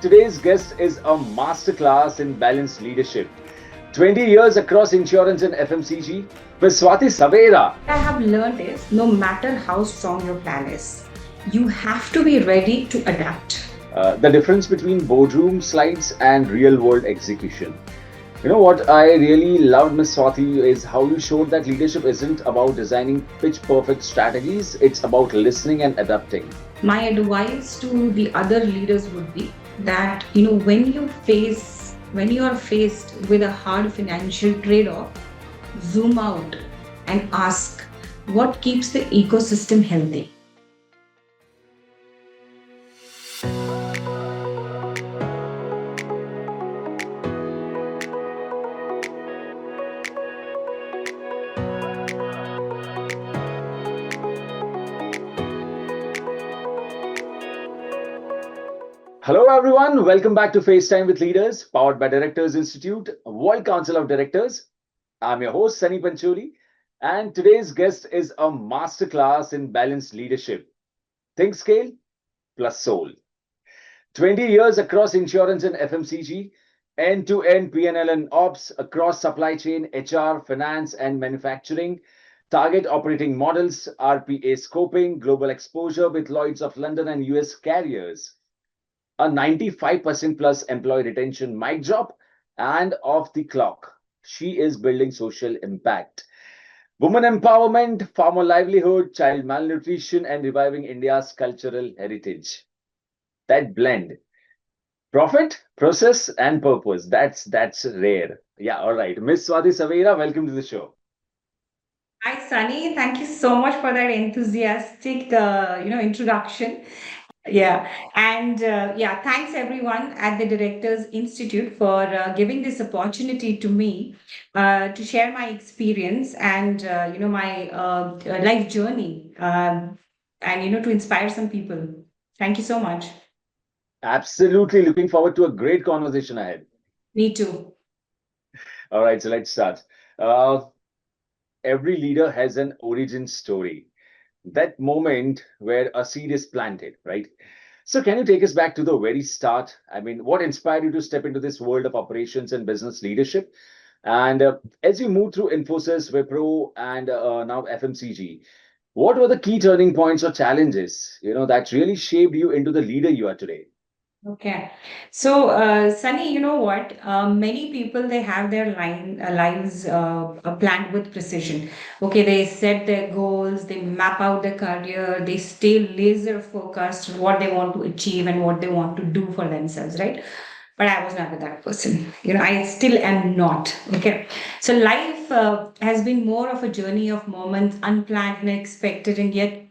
Today's guest is a masterclass in balanced leadership. 20 years across insurance and FMCG. Ms. Swati Savera. I have learned is no matter how strong your plan is, you have to be ready to adapt. The difference between boardroom slides and real world execution. You know what I really loved, Ms. Swati, is how you showed that leadership isn't about designing pitch perfect strategies, it's about listening and adapting. My advice to the other leaders would be that when you are faced with a hard financial trade-off, zoom out and ask what keeps the ecosystem healthy. Hello, everyone. Welcome back to FaceTime with Leaders, powered by Directors Institute, World Council of Directors. I'm your host, Sunny Pancholi, and today's guest is a masterclass in balanced leadership. Think scale plus soul. 20 years across insurance and FMCG, end-to-end P&L and ops across supply chain, HR, finance, and manufacturing, target operating models, RPA scoping, global exposure with Lloyds of London and US carriers, a 95% plus employee retention mic drop, and off the clock. She is building social impact. Women empowerment, farmer livelihood, child malnutrition, and reviving India's cultural heritage. That blend. Profit, process, and purpose. That's rare. Yeah, all right. Miss Swati Savera, welcome to the show. Hi, Sunny. Thank you so much for that enthusiastic, introduction. Yeah, and yeah, thanks everyone at the Directors Institute for giving this opportunity to me to share my experience and my life journey, and to inspire some people. Thank you so much. Absolutely looking forward to a great conversation ahead. Me too. All right, so let's start. Uh, every leader has an origin story, that moment where a seed is planted, right? So, can you take us back to the very start? I mean, what inspired you to step into this world of operations and business leadership? And as you move through Infosys, Wipro, and now FMCG, what were the key turning points or challenges, that really shaped you into the leader you are today? Okay. So, Sunny, you know what? Many people they have their lives planned with precision. Okay, they set their goals, they map out their career, they stay laser focused on what they want to achieve and what they want to do for themselves, right? But I was never that person. I still am not. Okay. So life has been more of a journey of moments, unplanned, unexpected, and yet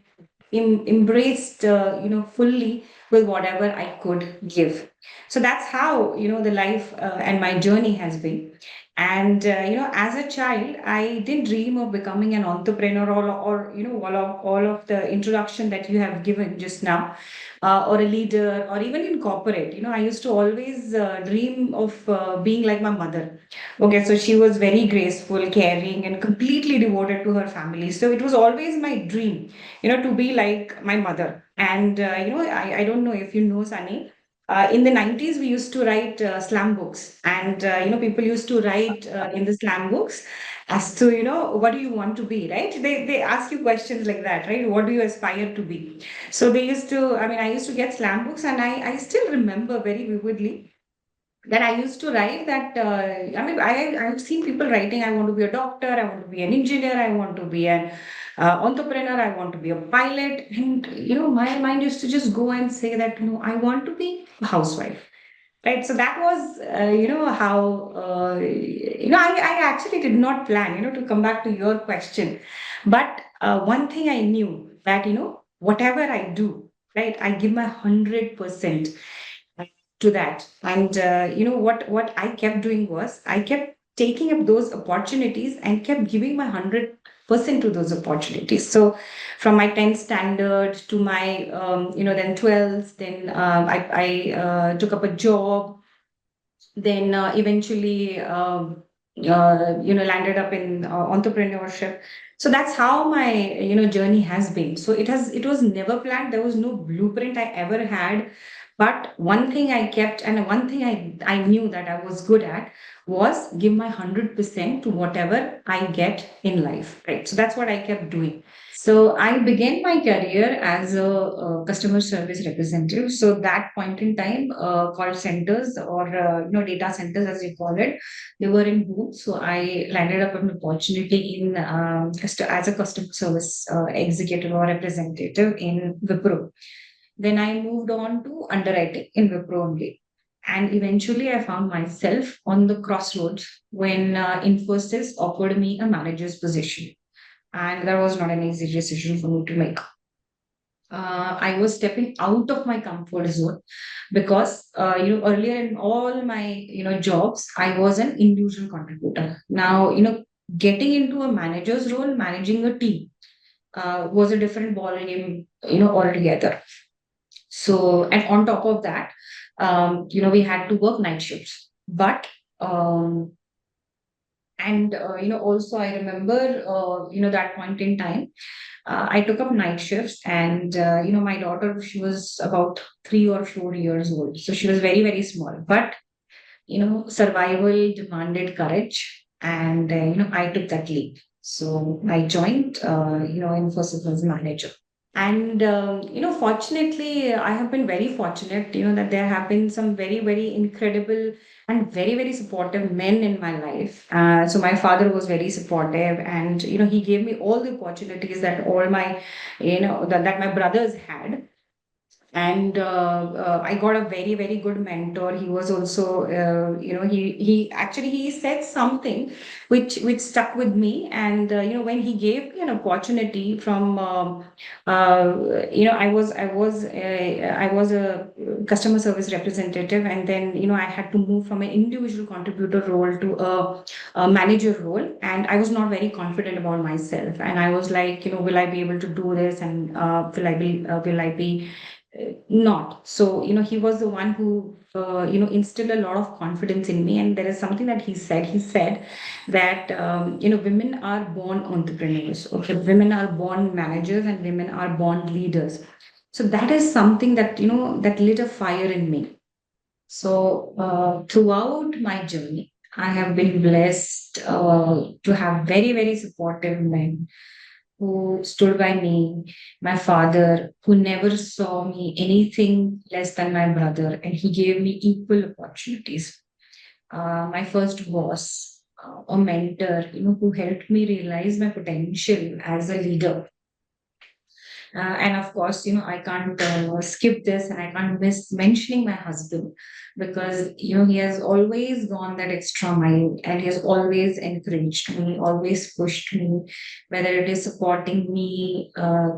embraced fully with whatever I could give. So that's how the life and my journey has been. And as a child I didn't dream of becoming an entrepreneur, or all of the introduction that you have given just now, or a leader, or even in corporate. I used to always dream of being like my mother. Okay, so she was very graceful, caring, and completely devoted to her family. So it was always my dream, to be like my mother. And, I don't know if you know, Sunny. In the 90s, we used to write slam books, and people used to write in the slam books as to what do you want to be, right? They ask you questions like that, right? What do you aspire to be? So they used to. I mean, I used to get slam books, and I still remember very vividly that I used to write that. I mean, I've seen people writing, I want to be a doctor, I want to be an engineer, I want to be an entrepreneur, I want to be a pilot. And, my mind used to just go and say that, no, I want to be a housewife. Right. So that was, how, I actually did not plan, to come back to your question. But one thing I knew that, whatever I do, right, I give my 100% to that. And what I kept doing was I kept taking up those opportunities and kept giving my 100% to those opportunities. So from my 10th standard to my then 12th, then I took up a job, then eventually landed up in entrepreneurship. So that's how my journey has been. So it was never planned. There was no blueprint I ever had But one thing I kept, and one thing I knew that I was good at was give my 100% to whatever I get in life, right? So that's what I kept doing. So I began my career as a customer service representative. So that point in time, call centers or data centers as we call it, they were in boom. So I landed up an opportunity in as a customer service executive or representative in Wipro. Then I moved on to underwriting in Wipro only. And eventually, I found myself on the crossroads when Infosys offered me a manager's position. And that was not an easy decision for me to make. I was stepping out of my comfort zone because earlier in all my jobs I was an individual contributor. Now getting into a manager's role, managing a team, was a different ball game altogether. So, and on top of that, we had to work night shifts. But, and, also I remember, that point in time, I took up night shifts and, my daughter, she was about 3 or 4 years old. So she was very, very small. But, survival demanded courage. And, I took that leap. So I joined, Infosys as manager. And fortunately, I have been very fortunate, that there have been some very, very incredible and very, very supportive men in my life. So my father was very supportive, and he gave me all the opportunities that all my, that my brothers had. And I got a very, very good mentor. He was also he actually he said something which stuck with me. And when he gave me an opportunity from I was a customer service representative, and then I had to move from an individual contributor role to a manager role, and I was not very confident about myself, and I was like, will I be able to do this, and will I be not. So he was the one who instilled a lot of confidence in me. And there is something that he said that women are born entrepreneurs, okay, women are born managers, and women are born leaders. So that is something that that lit a fire in me. So throughout my journey, I have been blessed to have very, very supportive men who stood by me, my father, who never saw me anything less than my brother, and he gave me equal opportunities. My first boss, a mentor, who helped me realize my potential as a leader. And of course, I can't skip this, and I can't miss mentioning my husband, because, he has always gone that extra mile, and he has always encouraged me, always pushed me, whether it is supporting me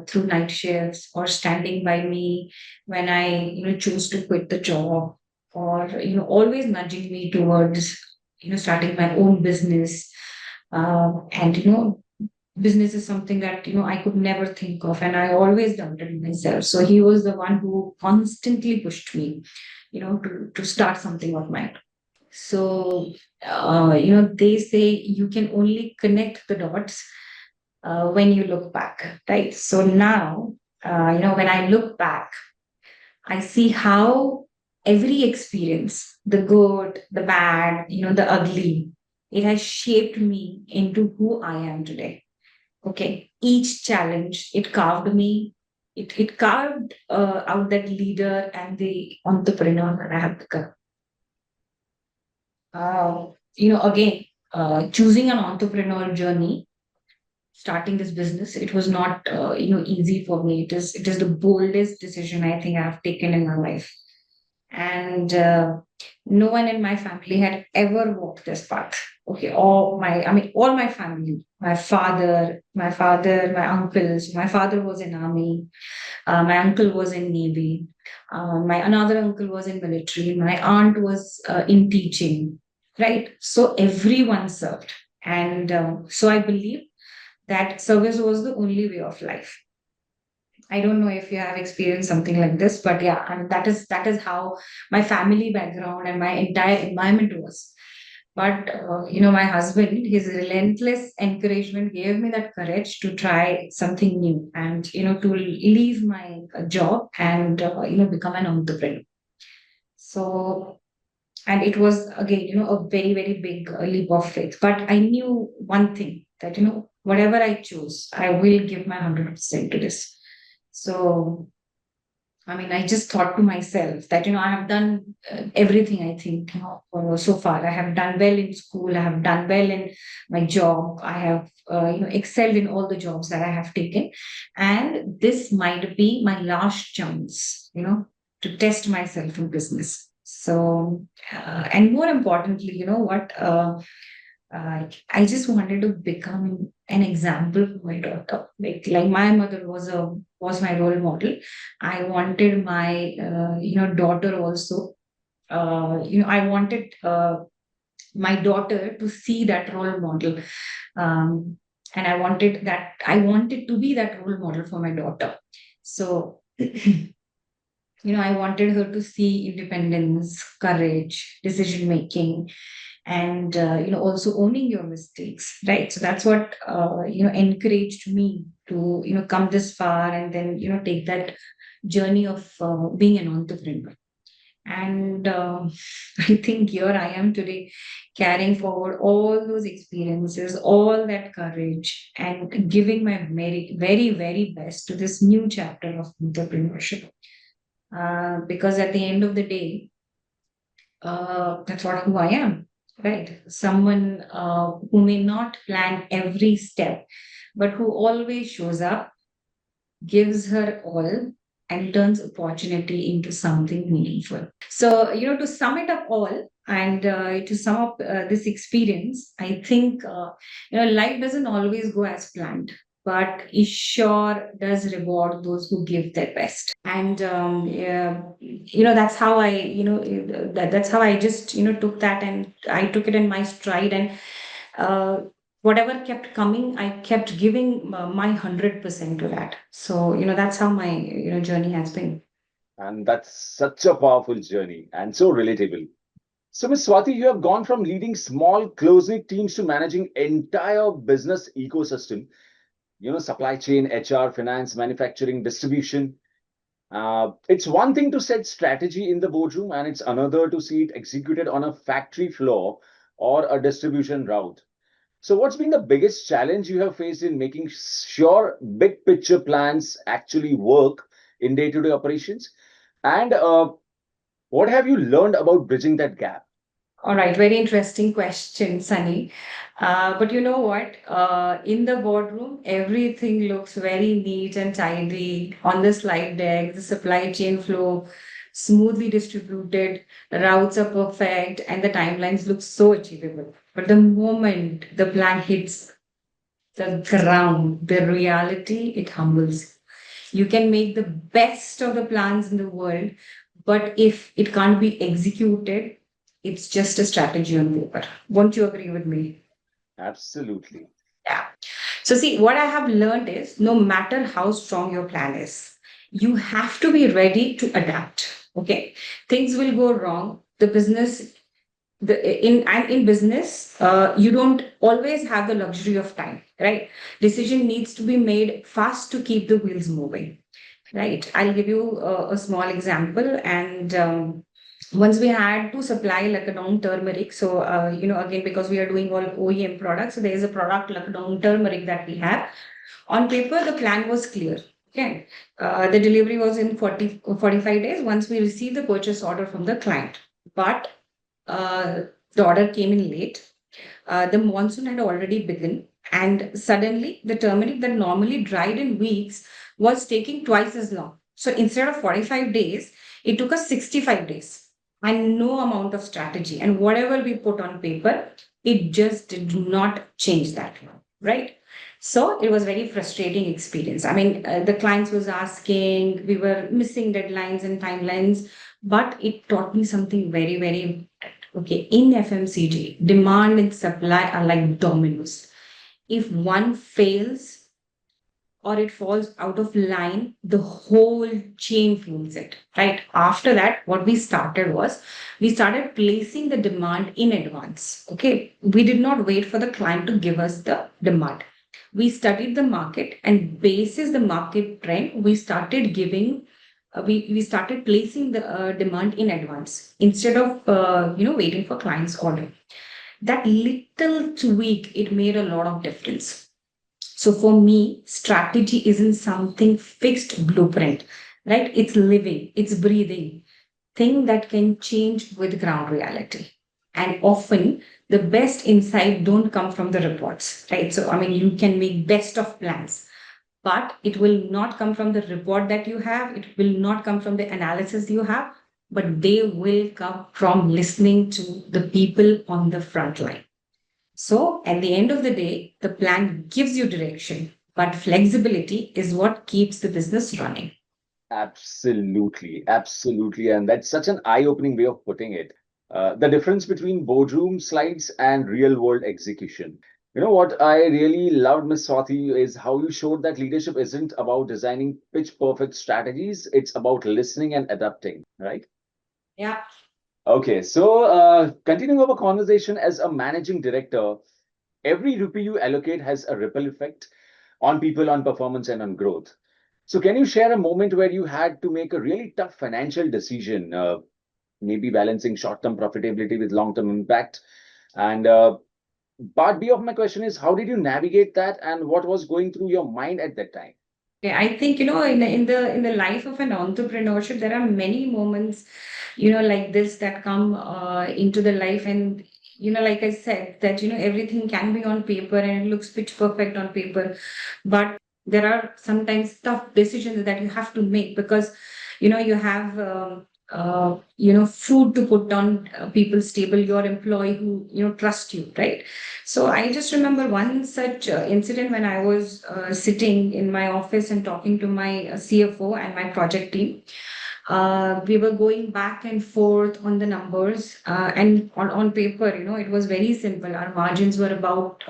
through night shifts, or standing by me when I, choose to quit the job, or, always nudging me towards, starting my own business. And, business is something that I could never think of, and I always doubted myself. So he was the one who constantly pushed me to start something of mine. So they say you can only connect the dots when you look back, right? So now when I look back, I see how every experience, the good, the bad, the ugly, it has shaped me into who I am today. Okay, each challenge, it carved me, it carved out that leader and the entrepreneur that I have become. Again, choosing an entrepreneurial journey, starting this business, it was not easy for me. It is the boldest decision I think I've taken in my life. And no one in my family had ever walked this path. Okay, all my family, my uncles. My father was in army, my uncle was in navy, my another uncle was in military, my aunt was in teaching, right? So everyone served, and so I believe that service was the only way of life. I don't know if you have experienced something like this, but yeah, and that is how my family background and my entire environment was. But my husband, his relentless encouragement gave me that courage to try something new, and to leave my job and become an entrepreneur. So, and it was again, a very, very big leap of faith. But I knew one thing that, whatever I choose, I will give my 100% to this. So, I mean, I just thought to myself that, I have done everything, I think, so far. I have done well in school. I have done well in my job. I have, excelled in all the jobs that I have taken. And this might be my last chance, to test myself in business. So, and more importantly, I just wanted to become an example for my daughter. Like my mother was my role model. I wanted my daughter also. I wanted my daughter to see that role model, um, and I wanted to be that role model for my daughter. So I wanted her to see independence, courage, decision making, and also owning your mistakes, right? So that's what encouraged me to come this far, and then take that journey of being an entrepreneur. And I think here I am today, carrying forward all those experiences, all that courage, and giving my very, very, very best to this new chapter of entrepreneurship. Because at the end of the day, that's what who I am, right? Someone who may not plan every step, but who always shows up, gives her all, and turns opportunity into something meaningful. So, to sum it up all, and to sum up this experience, I think, life doesn't always go as planned, but it sure does reward those who give their best. And, yeah, that's how that's how I just, took that, and I took it in my stride. And uh, whatever kept coming, I kept giving my 100% to that. So, that's how my, journey has been. And that's such a powerful journey and so relatable. So, Ms. Swati, you have gone from leading small, close-knit teams to managing entire business ecosystem, supply chain, HR, finance, manufacturing, distribution. It's one thing to set strategy in the boardroom, and it's another to see it executed on a factory floor or a distribution route. So, what's been the biggest challenge you have faced in making sure big picture plans actually work in day-to-day operations? And what have you learned about bridging that gap? All right, very interesting question, Sunny. But you know what? In the boardroom, everything looks very neat and tidy on the slide deck, the supply chain flow, smoothly distributed, the routes are perfect, and the timelines look so achievable. But the moment the plan hits the ground, the reality, it humbles. You can make the best of the plans in the world, but if it can't be executed, it's just a strategy on paper. Won't you agree with me? Absolutely. Yeah. So, see, what I have learned is no matter how strong your plan is, you have to be ready to adapt. Okay. Things will go wrong. The business, in business, you don't always have the luxury of time, right? Decision needs to be made fast to keep the wheels moving. Right. I'll give you a small example. And once we had to supply Lucknow turmeric. So, again, because we are doing all OEM products, so there is a product, Lucknow turmeric, that we have. On paper, the plan was clear. Okay. The delivery was in 45 days once we received the purchase order from the client. But uh, the order came in late. The monsoon had already begun, and suddenly the turmeric that normally dried in weeks was taking twice as long. So instead of 45 days, it took us 65 days, and no amount of strategy. And whatever we put on paper, it just did not change that, right? So it was very frustrating experience. I mean, the clients was asking, we were missing deadlines and timelines, but it taught me something very, very important. Okay, in FMCG, demand and supply are like dominoes. If one fails or it falls out of line, the whole chain feels it, right? After that, what we started was we started placing the demand in advance. Okay, we did not wait for the client to give us the demand. We studied the market, and basis the market trend, we started giving we started placing the demand in advance instead of waiting for clients' order. That little tweak, it made a lot of difference. So for me, strategy isn't something fixed blueprint, right? It's living, it's breathing, thing that can change with ground reality. And often the best insight don't come from the reports, right? So I mean, you can make best of plans, but it will not come from the report that you have. It will not come from the analysis you have, but they will come from listening to the people on the front line. So at the end of the day, the plan gives you direction, but flexibility is what keeps the business running. Absolutely, absolutely. And that's such an eye-opening way of putting it. The difference between boardroom slides and real-world execution. You know what I really loved, Miss Swati, is how you showed that leadership isn't about designing pitch perfect strategies, it's about listening and adapting, right? Yeah. Okay, so continuing our conversation as a managing director, every rupee you allocate has a ripple effect on people, on performance, and on growth. So, can you share a moment where you had to make a really tough financial decision, maybe balancing short term profitability with long term impact? And part B of my question is, how did you navigate that, and what was going through your mind at that time? Okay, I think in the life of an entrepreneurship, there are many moments, like this that come into the life, and like I said, that everything can be on paper and it looks pitch perfect on paper, but there are sometimes tough decisions that you have to make because you have food to put on people's table, your employee who trust you, right? So I just remember one such incident when I was sitting in my office and talking to my CFO and my project team. We were going back and forth on the numbers, and on paper, it was very simple. Our margins were about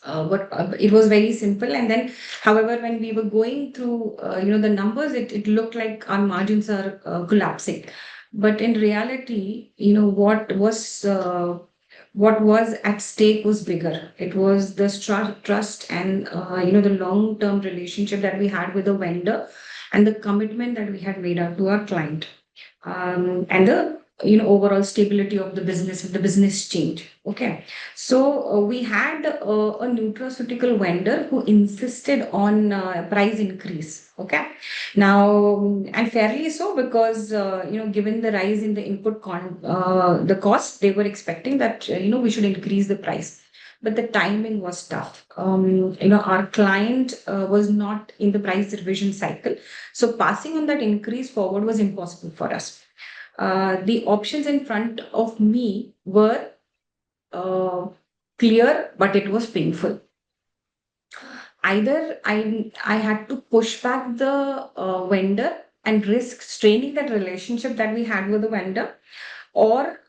what it was very simple. And then, however, when we were going through, the numbers, it looked like our margins are collapsing. But in reality, what was at stake was bigger. It was the trust and the long term relationship that we had with the vendor and the commitment that we had made out to our client, and the overall stability of the business and the business change. Okay, so we had a nutraceutical vendor who insisted on price increase. Okay, now, and fairly so, because given the rise in the the cost, they were expecting that we should increase the price. But the timing was tough. Our client was not in the price revision cycle, so passing on that increase forward was impossible for us. The options in front of me were uh, clear, but it was painful. Either I had to push back the vendor and risk straining that relationship that we had with the vendor, or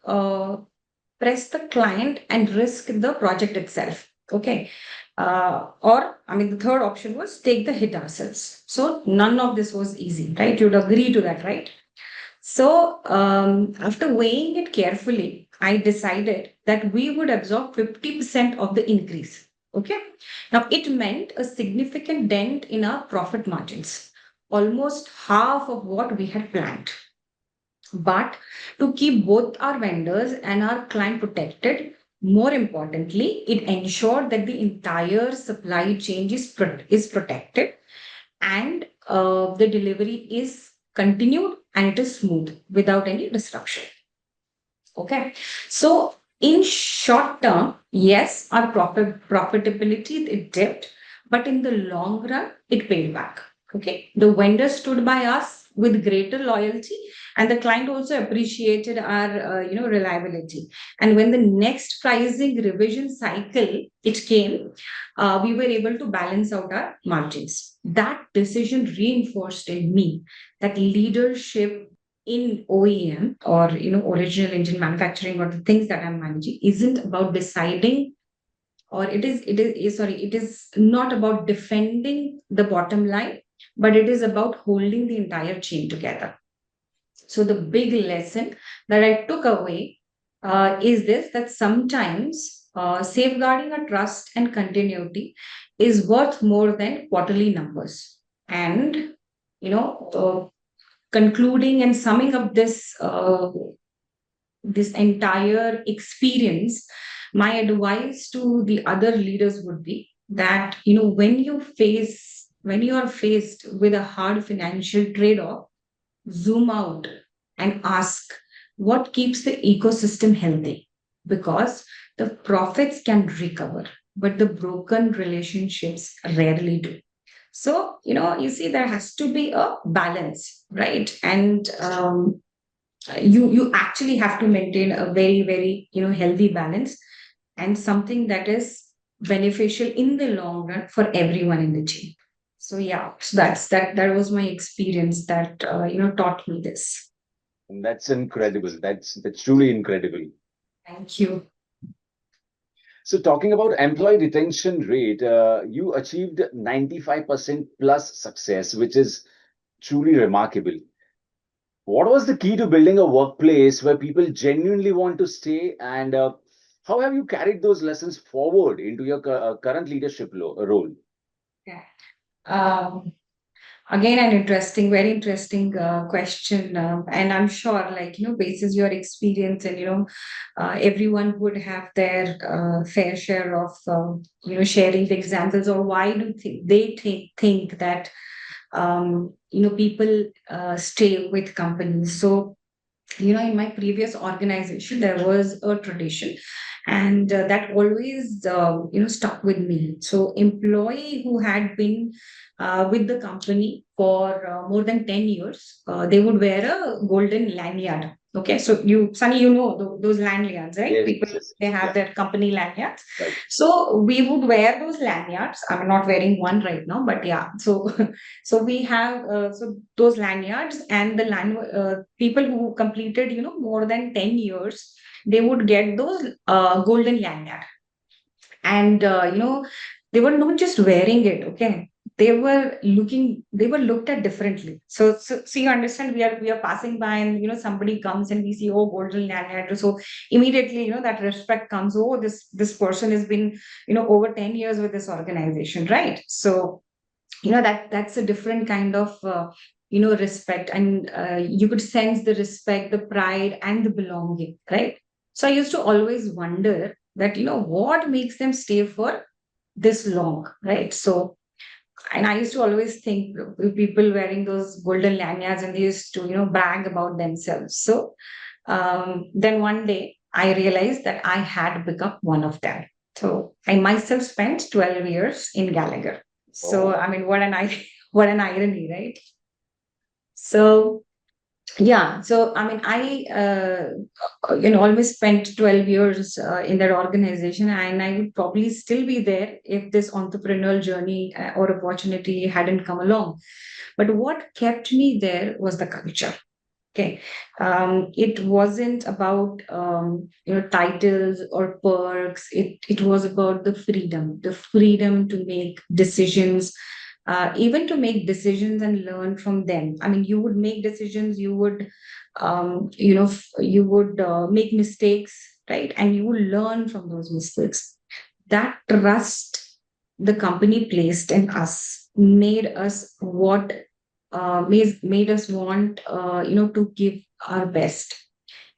press the client and risk the project itself. Okay. Or, I mean, the third option was take the hit ourselves. So none of this was easy, right? You'd agree to that, right? So, after weighing it carefully, I decided that we would absorb 50% of the increase. Okay. Now, it meant a significant dent in our profit margins, almost half of what we had planned. But to keep both our vendors and our client protected, more importantly, it ensured that the entire supply chain is protected, and the delivery is continued and it is smooth without any disruption. Okay. So in short term, yes, our profitability it dipped, but in the long run, it paid back. Okay. The vendor stood by us with greater loyalty, and the client also appreciated our reliability. And when the next pricing revision cycle it came, we were able to balance out our margins. That decision reinforced in me that leadership in OEM, or original engine manufacturing, or the things that I'm managing, isn't about deciding, or it is not about defending the bottom line, but it is about holding the entire chain together. So the big lesson that I took away is this: that sometimes safeguarding a trust and continuity is worth more than quarterly numbers. And concluding and summing up this entire experience, my advice to the other leaders would be that, when you are faced with a hard financial trade-off, zoom out and ask what keeps the ecosystem healthy, because the profits can recover, but the broken relationships rarely do. So, you see, there has to be a balance, right? And you actually have to maintain a very, very, healthy balance, and something that is beneficial in the long run for everyone in the team. So yeah, so that was my experience that taught me this. And that's incredible. That's truly incredible. Thank you. So talking about employee retention rate, you achieved 95% plus success, which is truly remarkable. What was the key to building a workplace where people genuinely want to stay, and how have you carried those lessons forward into your current leadership role? Yeah. Um, Again, an interesting, very interesting question. And I'm sure, like, basis your experience, and, everyone would have their fair share of, sharing the examples, or why do they think that, people stay with companies. So, in my previous organization there was a tradition, and that always stuck with me. So employee who had been with the company for more than 10 years, they would wear a golden lanyard. Okay, so Sunny, those lanyards, right? Yes, People, yes, they yeah, have their company lanyards. right. So we would wear those lanyards. I'm not wearing one right now, but yeah. So so we have those lanyards, and the people who completed more than 10 years, they would get those golden lanyard. And they were not just wearing it, okay, they were looked at differently. So you understand, we are passing by, and somebody comes and we see, oh, golden lanyard. So immediately, that respect comes. Oh, this person has been over 10 years with this organization, right? So that's a different kind of respect, and you could sense the respect, the pride, and the belonging, right? So I used to always wonder that, what makes them stay for this long, right? So, and I used to always think people wearing those golden lanyards, and they used to brag about themselves. So then one day I realized that I had become one of them. So I myself spent 12 years in Gallagher. So Oh, I mean, what an irony, right? So yeah, so I mean, I almost spent 12 years in that organization, and I would probably still be there if this entrepreneurial journey or opportunity hadn't come along. But what kept me there was the culture. Okay. It wasn't about titles or perks. It was about the freedom to make decisions, even to make decisions and learn from them. I mean, you would make decisions, you would you would make mistakes, right? And you will learn from those mistakes. That trust the company placed in us made us made us want to give our best.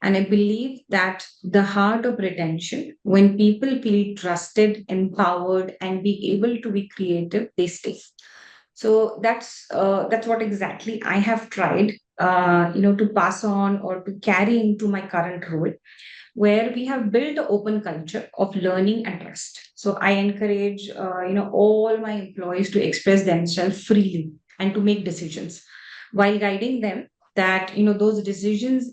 And I believe that the heart of retention, when people feel trusted, empowered, and be able to be creative, they stay. So that's what exactly I have tried to pass on or to carry into my current role, where we have built an open culture of learning and trust. So I encourage all my employees to express themselves freely and to make decisions, while guiding them that those decisions.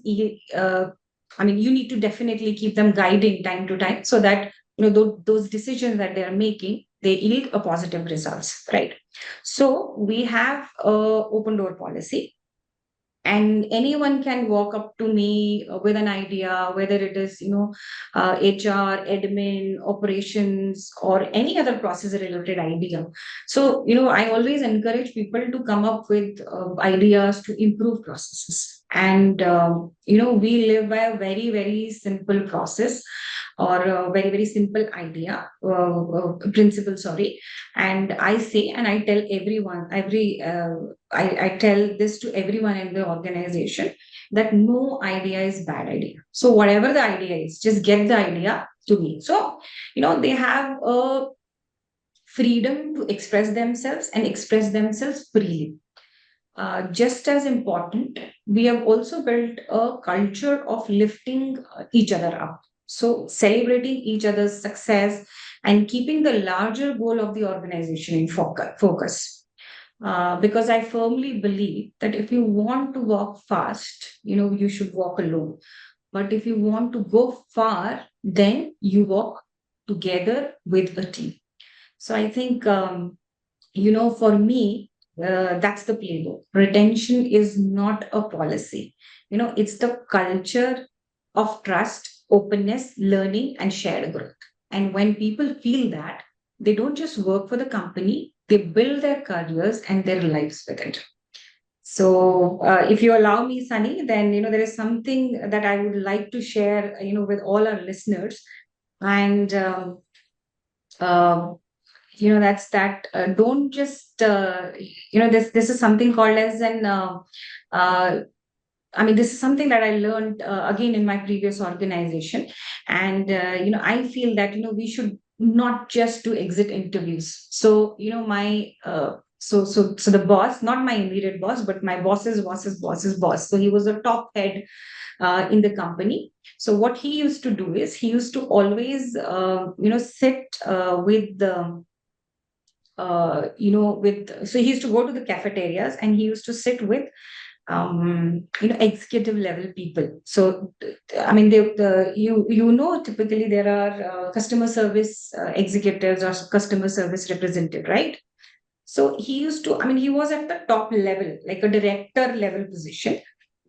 I mean, you need to definitely keep them guiding time to time, so that those decisions that they are making, they yield a positive results, right? So we have a open door policy, and anyone can walk up to me with an idea, whether it is HR, admin, operations, or any other process related idea. So I always encourage people to come up with ideas to improve processes. And we live by a very, very simple process. or a very, very simple idea, principle, sorry. And I say, and I tell everyone, I tell this to everyone in the organization, that no idea is bad idea. So whatever the idea is, just get the idea to me. So, they have a freedom to express themselves and express themselves freely. Just as important, we have also built a culture of lifting each other up. So, celebrating each other's success and keeping the larger goal of the organization in focus. Because I firmly believe that if you want to walk fast, you should walk alone. But if you want to go far, then you walk together with a team. So I think, for me, that's the playbook. Retention is not a policy. It's the culture of trust, openness, learning, and shared growth. And when people feel that, they don't just work for the company, they build their careers and their lives with it. So, if you allow me, Sunny, then there is something that I would like to share, with all our listeners, and uh, that's that. Don't just this is something called as an uh, I mean, this is something that I learned again in my previous organization. And, I feel that, we should not just do exit interviews. So, so the boss, not my immediate boss, but my boss's boss's boss's boss. So he was a top head in the company. So what he used to do is he used to always, sit with the so he used to go to the cafeterias and he used to sit with executive level people. So I mean, typically there are customer service executives or customer service representative, right? So he used to, I mean, he was at the top level, like a director level position,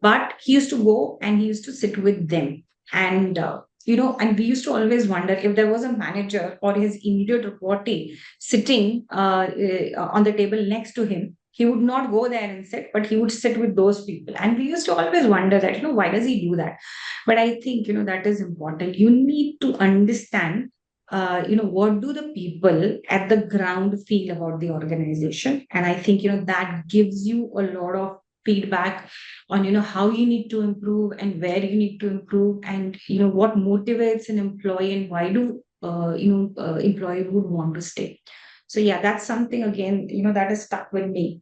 but he used to go and he used to sit with them. And, and we used to always wonder if there was a manager or his immediate reportee sitting on the table next to him. He would not go there and sit, but he would sit with those people. And we used to always wonder that, why does he do that? But I think, that is important. You need to understand what do the people at the ground feel about the organization? And I think, that gives you a lot of feedback on, how you need to improve and where you need to improve and, what motivates an employee and why do, employee would want to stay. So yeah, that's something again, that is stuck with me.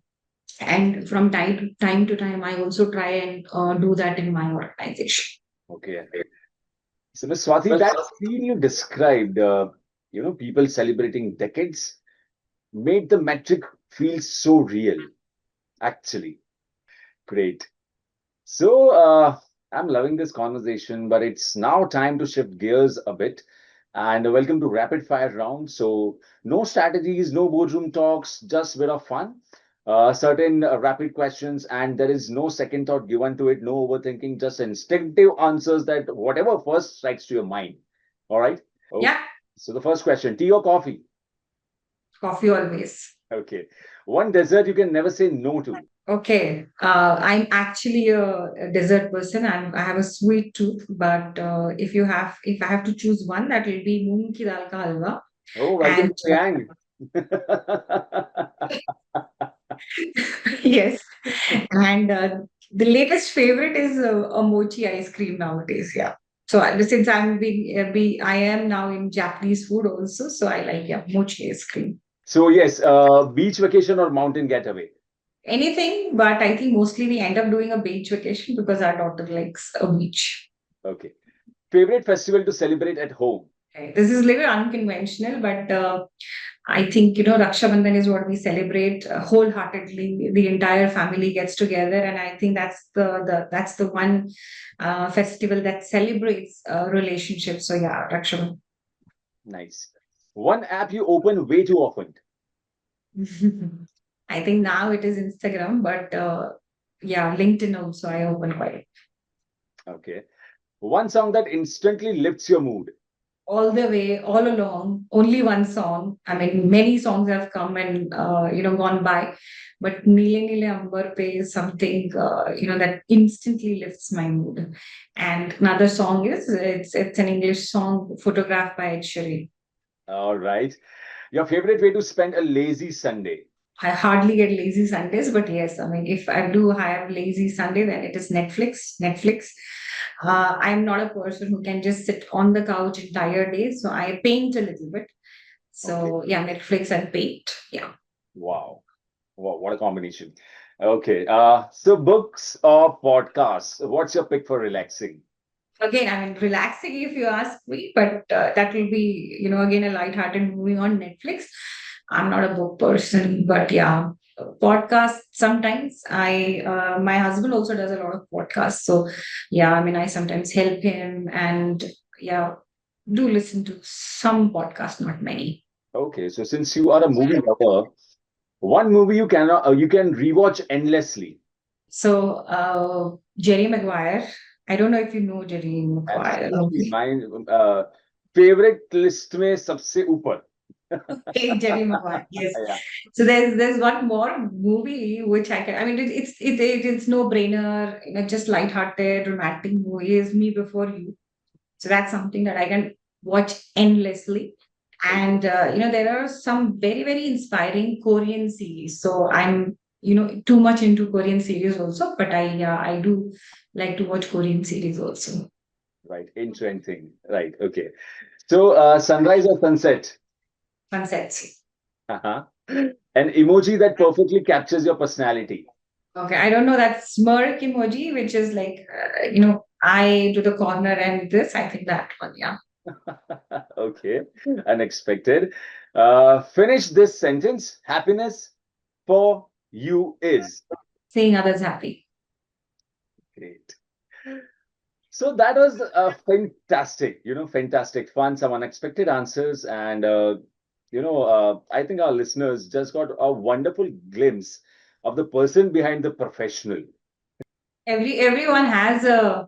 And from time to time, I also try and do that in my organization. Okay. So, Ms. Swati, that scene you described, people celebrating decades, made the metric feel so real, actually. Great. So, I'm loving this conversation, but it's now time to shift gears a bit. And welcome to Rapid Fire Round. So, no strategies, no boardroom talks, just a bit of fun. Certain rapid questions, and there is no second thought given to it, no overthinking, just instinctive answers that whatever first strikes to your mind. All right. Okay. Yeah, So, the first question, tea or coffee? coffee always. Okay. One dessert you can never say no to. Okay, I'm actually a dessert person. I have a sweet tooth, but if I have to choose one, that will be moong ki dal ka halwa. Oh, welcome And to the gang. yes, and the latest favorite is a mochi ice cream nowadays. Yeah. So since I am now in Japanese food also, so I like, yeah, mochi ice cream. So, yes, beach vacation or mountain getaway. Anything, but I think mostly we end up doing a beach vacation because our daughter likes a beach. Okay. Favorite festival to celebrate at home. Okay. This is a little unconventional, but I think, Raksha Bandhan is what we celebrate wholeheartedly. The entire family gets together, and I think that's the one festival that celebrates relationships. So yeah, Raksha Bandhan. Nice. One app you open way too often. I think now it is Instagram, but yeah, LinkedIn also I open quite. Okay. One song that instantly lifts your mood. all the way, all along, only one song. I mean, many songs have come and gone by, but Nile Nile Ambar Pe is something that instantly lifts my mood. And another song is it's an English song, Photographed by Ed Sheeran. All right. Your favorite way to spend a lazy Sunday? I hardly get lazy Sundays, but yes, I mean, if I do have lazy Sunday, then it is Netflix. Netflix. I'm not a person who can just sit on the couch entire day, so I paint a little bit. Okay. So yeah, Netflix and paint. Yeah. Wow. Wow, what a combination. Okay. So books or podcasts? What's your pick for relaxing? Again, I mean, relaxing if you ask me, but that will be, again, a light-hearted movie on Netflix. I'm not a book person, but yeah, podcast sometimes. My husband also does a lot of podcasts. So yeah, I mean, I sometimes help him and yeah, do listen to some podcasts, not many. Okay, so since you are a movie lover, one movie you can rewatch endlessly. So Jerry Maguire, I don't know if you know Jerry Maguire. Absolutely. My favorite list में सबसे ऊपर. Okay, Jerry Maguire. Yes. Yeah. So there's one more movie which I can. I mean, it's no brainer. Just light-hearted romantic movie is Me Before You. So that's something that I can watch endlessly. Okay. And there are some very very inspiring Korean series. So I'm too much into Korean series also, but I do like to watch Korean series also. Right. Interesting. Right. Okay. So sunrise or sunset? Sunsets. Uh-huh. An emoji that perfectly captures your personality. Okay, I don't know that smirk emoji, which is like, eye to the corner and this. I think that one, yeah. Okay. Unexpected. Finish this sentence. Happiness for you is. Seeing others happy. Great. So that was fantastic, fantastic fun, some unexpected answers. And, I think our listeners just got a wonderful glimpse of the person behind the professional. Everyone has a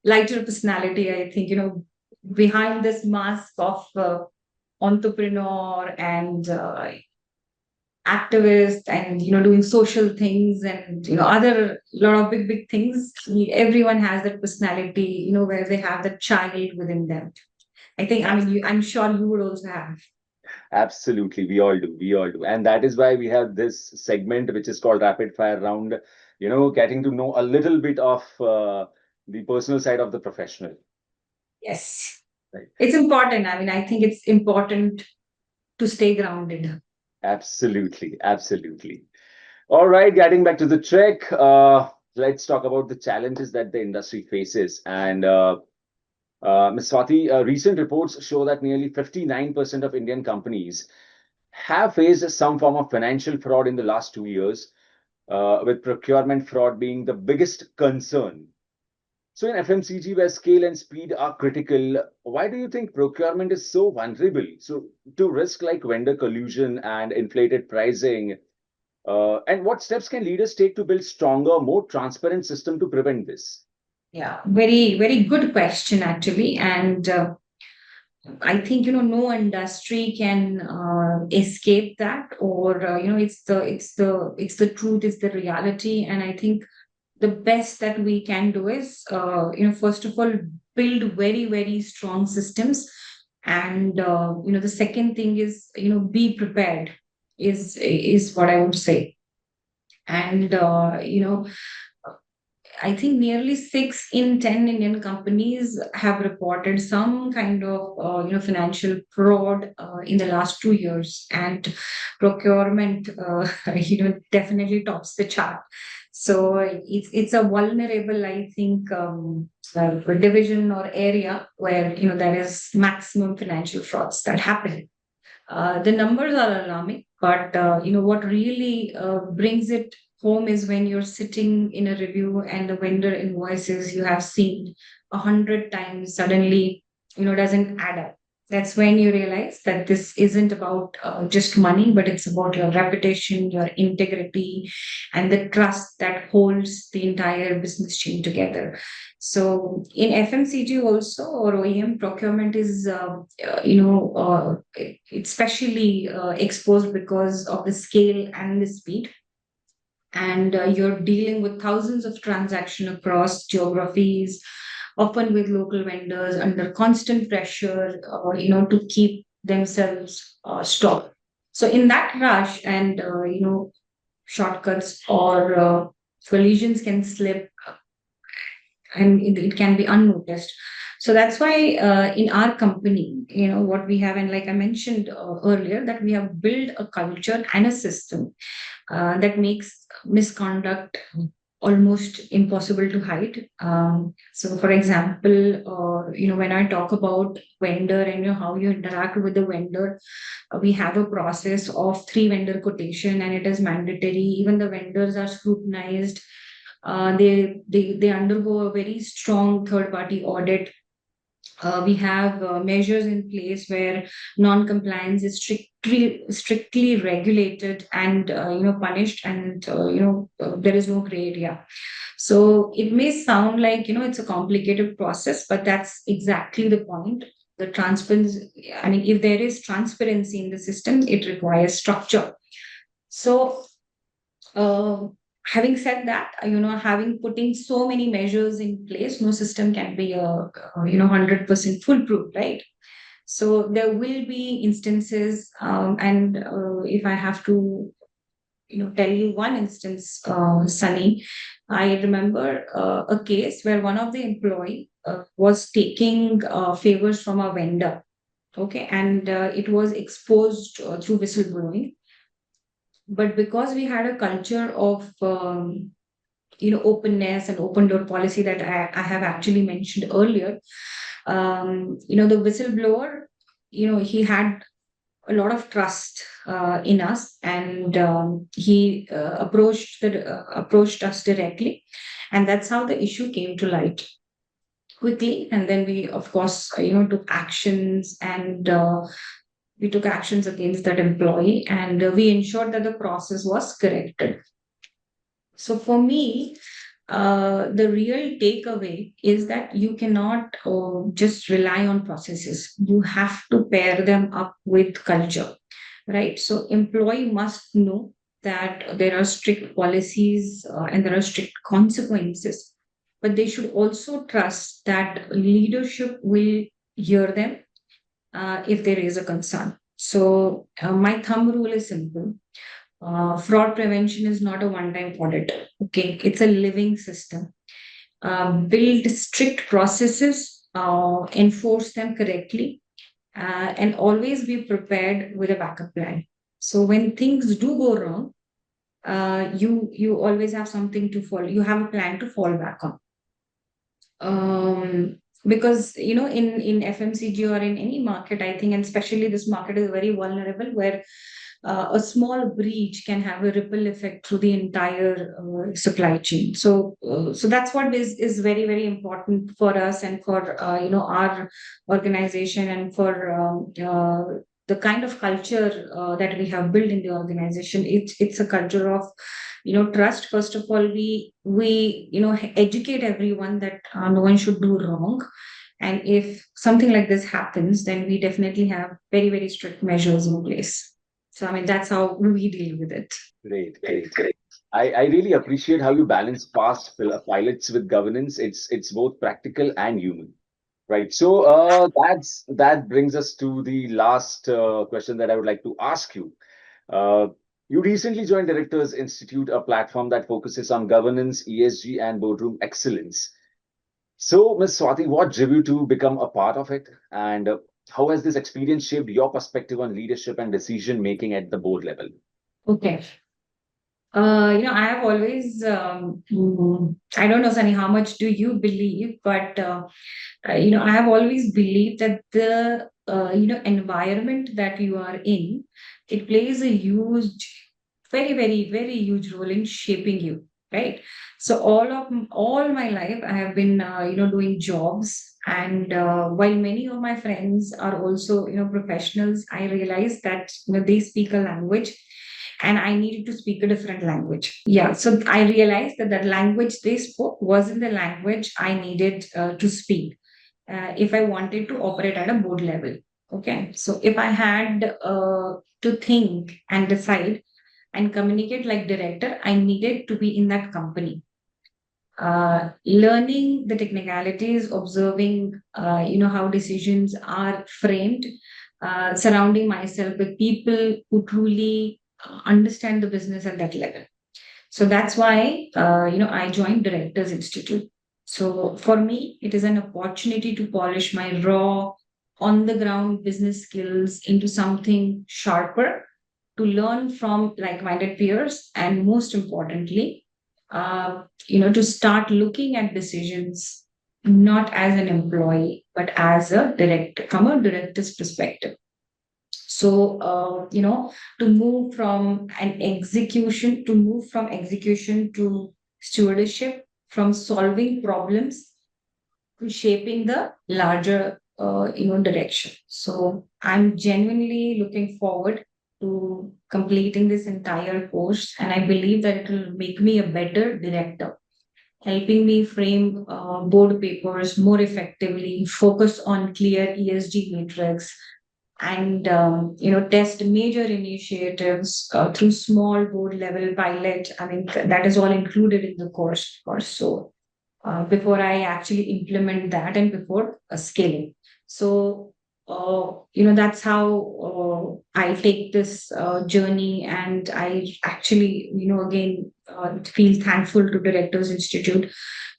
lighter personality, I think, behind this mask of entrepreneur and activist and doing social things and other lot of big things. Everyone has that personality, where they have that child within them. I think, I mean, I'm sure you would also have. Absolutely. We all do. We all do. And that is why we have this segment, which is called Rapid Fire Round, getting to know a little bit of the personal side of the professional. Yes. Right. It's important. I mean, I think it's important to stay grounded. Absolutely. Absolutely. All right. Getting back to the trek, let's talk about the challenges that the industry faces. And Ms. Swati, recent reports show that nearly 59% of Indian companies have faced some form of financial fraud in the last 2 years, with procurement fraud being the biggest concern. So, in FMCG, where scale and speed are critical, why do you think procurement is so vulnerable? So, to risk like vendor collusion and inflated pricing, and what steps can leaders take to build stronger, more transparent system to prevent this? Yeah, very, very good question, actually. And I think no industry can escape that, or it's the truth, it's the reality. And I think the best that we can do is first of all build very very strong systems, and the second thing is be prepared is what I would say. And I think nearly 6 in 10 Indian companies have reported some kind of financial fraud in the last 2 years, and procurement definitely tops the chart. So it's a vulnerable, I think, division or area where there is maximum financial frauds that happen. The numbers are alarming, but what really brings it home is when you're sitting in a review and the vendor invoices you have seen 100 times suddenly doesn't add up. That's when you realize that this isn't about just money, but it's about your reputation, your integrity, and the trust that holds the entire business chain together. So in FMCG also, or OEM, procurement is, it's especially exposed because of the scale and the speed. And you're dealing with thousands of transactions across geographies, often with local vendors under constant pressure, to keep themselves stocked. So in that rush, and shortcuts or collisions can slip, and it can be unnoticed. So that's why in our company, what we have, and like I mentioned earlier, that we have built a culture and a system that makes misconduct almost impossible to hide. So, for example, when I talk about vendor and how you interact with the vendor, we have a process of three vendor quotation, and it is mandatory. Even the vendors are scrutinized. They undergo a very strong third party audit. We have measures in place where non-compliance is strictly regulated and punished, and there is no gray area. So it may sound like it's a complicated process, but that's exactly the point. The transparency. I mean, if there is transparency in the system, it requires structure. So uh, having said that, having putting so many measures in place, no system can be 100% foolproof, right? So there will be instances, and if I have to tell you one instance, Sunny, I remember a case where one of the employee was taking favors from a vendor. Okay, and it was exposed through whistleblowing. But because we had a culture of openness and open door policy that I have actually mentioned earlier, the whistleblower, he had a lot of trust in us, and he approached us directly, and that's how the issue came to light quickly. And then we, of course, took actions, and we took actions against that employee, and we ensured that the process was corrected. So for me, the real takeaway is that you cannot just rely on processes. You have to pair them up with culture, right? So employee must know that there are strict policies and there are strict consequences, but they should also trust that leadership will hear them if there is a concern. So my thumb rule is simple. Fraud prevention is not a one-time audit. Okay, it's a living system. Build strict processes, enforce them correctly, and always be prepared with a backup plan. So when things do go wrong, you always have something to follow. You have a plan to fall back on. Because in FMCG or in any market, I think, and especially this market is very vulnerable, where a small breach can have a ripple effect through the entire supply chain. So that's what is very very important for us, and for our organization, and for the kind of culture that we have built in the organization. It's a culture of trust. First of all, we educate everyone that no one should do wrong, and if something like this happens, then we definitely have very very strict measures in place. So I mean, that's how we deal with it. Great, great. I really appreciate how you balance past pilots with governance. It's both practical and human. Right. So that brings us to the last question that I would like to ask you. Uh, you recently joined Directors Institute, a platform that focuses on governance, ESG, and boardroom excellence. So, Ms. Swati, what drew you to become a part of it, and how has this experience shaped your perspective on leadership and decision making at the board level? Okay. I have always, I don't know, Sunny, how much do you believe? But, I have always believed that the, environment that you are in, it plays a huge, very, very, very huge role in shaping you, right? So all my life, I have been, doing jobs, And while many of my friends are also, professionals, I realized that, they speak a language and I needed to speak a different language. Yeah. So I realized that that language they spoke wasn't the language I needed to speak if I wanted to operate at a board level. Okay. So if I had to think and decide and communicate like director, I needed to be in that company. Learning the technicalities, observing, how decisions are framed, surrounding myself with people who truly understand the business at that level. So that's why, I joined Directors Institute. So for me, it is an opportunity to polish my raw, on the ground business skills into something sharper, to learn from like-minded peers, and most importantly, to start looking at decisions not as an employee but as a director, from a director's perspective. So, to move from execution to stewardship, from solving problems to shaping the larger, direction. So I'm genuinely looking forward to completing this entire course, and I believe that it will make me a better director, helping me frame board papers more effectively, focus on clear ESG metrics, and test major initiatives through small board level pilot. I mean, that is all included in the course, of course. So before I actually implement that and before scaling. So, that's how I take this journey. And I actually, again, feel thankful to Directors Institute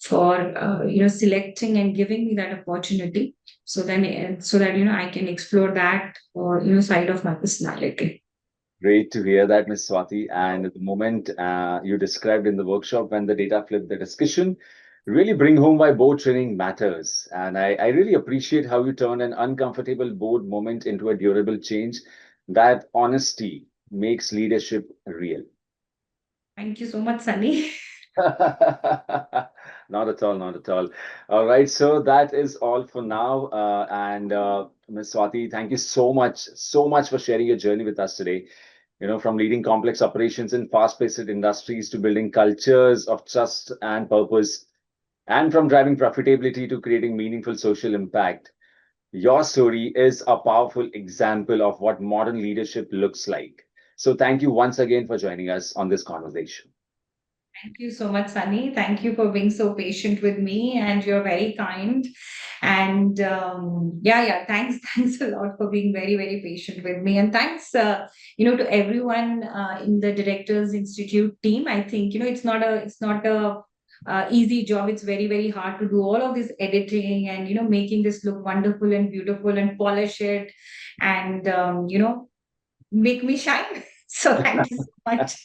for, selecting and giving me that opportunity. So then, so that, I can explore that, side of my personality. Great to hear that, Miss Swati. And the moment you described in the workshop when the data flipped the discussion, really bring home why board training matters. And I really appreciate how you turn an uncomfortable board moment into a durable change. That honesty makes leadership real. Thank you so much, Sunny. Not at all, not at all. All right, so that is all for now. And Ms. Swati, thank you so much for sharing your journey with us today. From leading complex operations in fast-paced industries to building cultures of trust and purpose, and from driving profitability to creating meaningful social impact. Your story is a powerful example of what modern leadership looks like. So thank you once again for joining us on this conversation. Thank you so much, Sunny. Thank you for being so patient with me, and you're very kind. And yeah, thanks, thanks a lot for being very, very patient with me. And thanks, to everyone in the Directors Institute team. I think it's not a easy job. It's very, very hard to do all of this editing and making this look wonderful and beautiful and polish it, and make me shine. So thank you so much.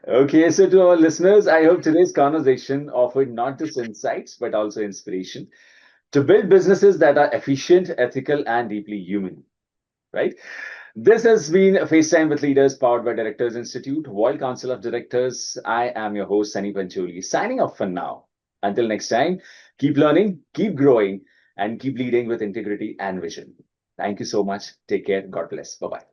Okay, so to our listeners, I hope today's conversation offered not just insights, but also inspiration to build businesses that are efficient, ethical, and deeply human, right? This has been FaceTime with Leaders, powered by Directors Institute, World Council of Directors. I am your host, Sunny Pancholi, signing off for now. Until next time, keep learning, keep growing, and keep leading with integrity and vision. Thank you so much. Take care. God bless. Bye bye.